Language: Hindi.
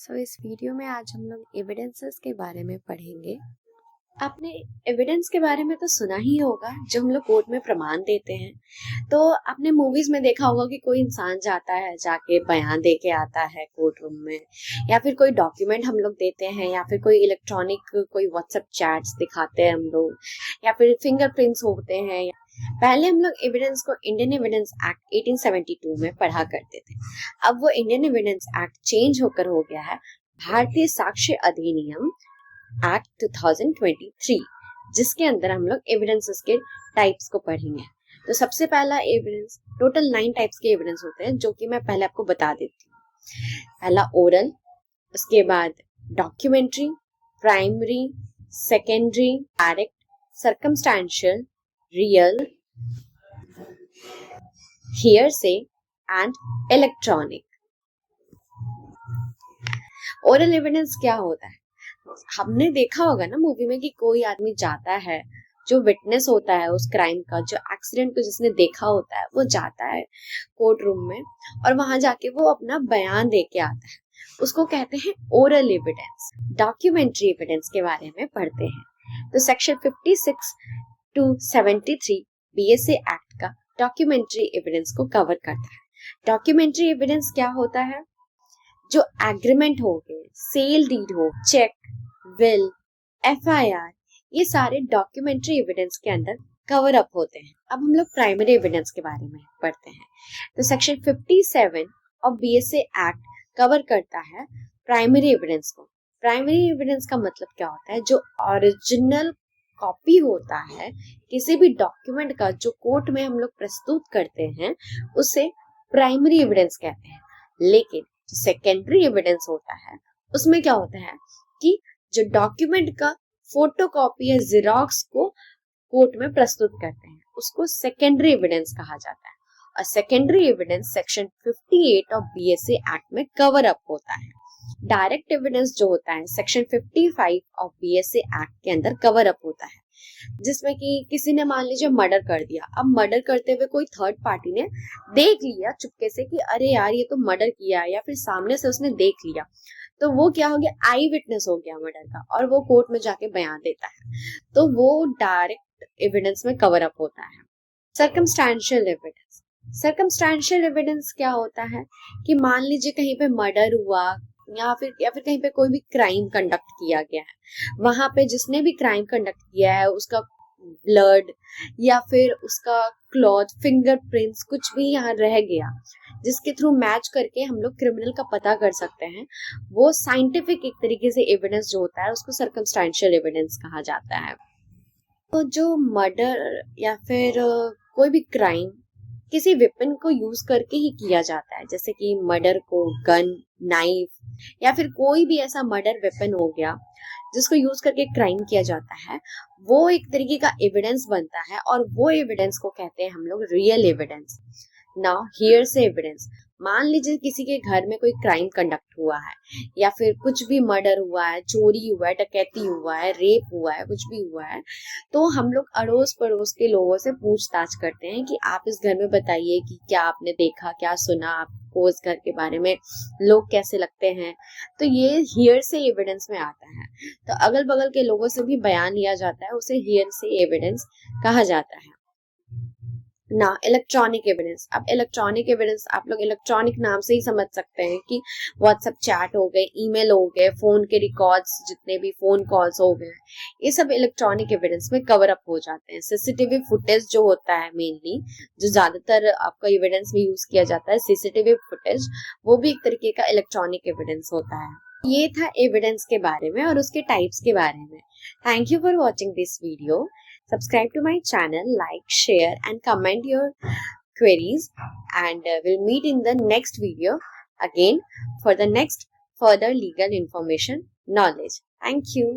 इस वीडियो में आज हम लोग एविडेंसेस के बारे में पढ़ेंगे। आपने एविडेंस के बारे में तो सुना ही होगा, जो हम लोग कोर्ट में प्रमाण देते हैं। तो आपने मूवीज में देखा होगा कि कोई इंसान जाता है, जाके बयान दे के आता है कोर्ट रूम में, या फिर कोई डॉक्यूमेंट हम लोग देते हैं, या फिर कोई इलेक्ट्रॉनिक कोई व्हाट्सएप चैट्स दिखाते हैं हम लोग, या फिर फिंगरप्रिंट्स होते हैं। पहले हम लोग एविडेंस को इंडियन एविडेंस एक्ट 1872 में पढ़ा करते थे। अब वो इंडियन एविडेंस एक्ट चेंज होकर हो गया है भारतीय साक्ष्य अधिनियम एक्ट 2023, जिसके अंदर हम लोग एविडेंसेस के टाइप्स को पढ़ेंगे। तो सबसे पहला एविडेंस, टोटल 9 टाइप्स के एविडेंस होते हैं, जो कि मैं पहले आपको बता देती हूँ। पहला ओरल, उसके बाद documentary, primary, secondary, direct, circumstantial, real, hearsay and electronic। Oral evidence क्या होता है? हमने देखा होगा ना मूवी में कि कोई आदमी जाता है, जो विटनेस होता है उस क्राइम का, जो एक्सीडेंट को जिसने देखा होता है, वो जाता है कोर्ट रूम में और वहां जाके वो अपना बयान दे के आता है। उसको कहते हैं ओरल एविडेंस। डॉक्यूमेंट्री एविडेंस के बारे में पढ़ते हैं। तो सेक्शन 56 to 73 बीएसए एक्ट का डॉक्यूमेंट्री एविडेंस को कवर करता है। डॉक्यूमेंट्री एविडेंस क्या होता है? जो एग्रीमेंट हो गए, सेल डीड हो, चेक, विल, एफआईआर, ये सारे डॉक्यूमेंट्री एविडेंस के अंदर कवर अप होते हैं। अब हम लोग प्राइमरी एविडेंस के बारे में पढ़ते हैं। तो section 57 of BSA act cover करता है प्राइमरी एविडेंस को। प्राइमरी एविडेंस का मतलब क्या होता है? जो ओरिजिनल कॉपी होता है किसी भी डॉक्यूमेंट का, जो कोर्ट में हम लोग प्रस्तुत करते हैं, उसे प्राइमरी एविडेंस कहते हैं। लेकिन जो सेकेंडरी एविडेंस होता है, उसमें क्या होता है कि जो डॉक्यूमेंट का फोटोकॉपी या जेरॉक्स को कोर्ट में प्रस्तुत करते हैं, उसको सेकेंडरी एविडेंस कहा जाता है। और secondary evidence section 58 of BSA act में कवर अप होता है। डायरेक्ट एविडेंस जो होता है सेक्शन 55 ऑफ बीएसए एक्ट के अंदर कवर अप होता है, जिसमें कि किसी ने मान लीजिए मर्डर कर दिया। अब मर्डर करते हुए कोई थर्ड पार्टी ने देख लिया चुपके से कि अरे यार ये तो मर्डर किया है, या फिर सामने से उसने देख लिया, तो वो क्या हो गया, आई विटनेस हो गया मर्डर का, और वो कोर्ट में जाके बयान देता है, तो वो डायरेक्ट एविडेंस में कवर अप होता है। Circumstantial evidence. सर्कमस्टेंशियल एविडेंस क्या होता है कि मान लीजिए कहीं पे मर्डर हुआ, या फिर कहीं पे कोई भी क्राइम कंडक्ट किया गया है, वहां पे जिसने भी क्राइम कंडक्ट किया है उसका ब्लड या फिर उसका क्लॉथ, फिंगरप्रिंट्स, कुछ भी यहाँ रह गया, जिसके थ्रू मैच करके हम लोग क्रिमिनल का पता कर सकते हैं, वो साइंटिफिक एक तरीके से एविडेंस जो होता है, उसको सर्कमस्टेंशियल एविडेंस कहा जाता है। तो जो मर्डर या फिर कोई भी क्राइम किसी वेपन को यूज करके ही किया जाता है, जैसे कि मर्डर को गन, नाइफ, या फिर कोई भी ऐसा मर्डर वेपन हो गया जिसको यूज करके क्राइम किया जाता है, वो एक तरीके का एविडेंस बनता है, और वो एविडेंस को कहते हैं हम लोग real evidence. Now hearsay evidence. मान लीजिए किसी के घर में कोई क्राइम कंडक्ट हुआ है, या फिर कुछ भी मर्डर हुआ है, चोरी हुआ है, डकैती हुआ है, रेप हुआ है, कुछ भी हुआ है, तो हम लोग अड़ोस पड़ोस के लोगों से पूछताछ करते हैं कि आप इस घर में बताइए कि क्या आपने देखा, क्या सुना, आपको इस घर के बारे में लोग कैसे लगते हैं। तो ये हियरसे एविडेंस में आता है। तो अगल बगल के लोगों से भी बयान लिया जाता है, उसे हियरसे एविडेंस कहा जाता है ना। Electronic evidence. अब इलेक्ट्रॉनिक एविडेंस आप लोग इलेक्ट्रॉनिक नाम से ही समझ सकते हैं कि व्हाट्सएप चैट हो गए, ईमेल हो गए, फोन के रिकॉर्ड्स, जितने भी फोन कॉल्स हो गए, ये सब इलेक्ट्रॉनिक एविडेंस में कवर अप हो जाते हैं। सीसीटीवी फुटेज जो होता है, मेनली जो ज्यादातर आपका एविडेंस में यूज किया जाता है, सीसीटीवी फुटेज, वो भी एक तरीके का इलेक्ट्रॉनिक एविडेंस होता है। ये था एविडेंस के बारे में और उसके टाइप्स के बारे में। Thank you for watching this video. Subscribe to my channel, like, share and comment your queries, and we'll meet in the next video again for the next further legal information knowledge. Thank you.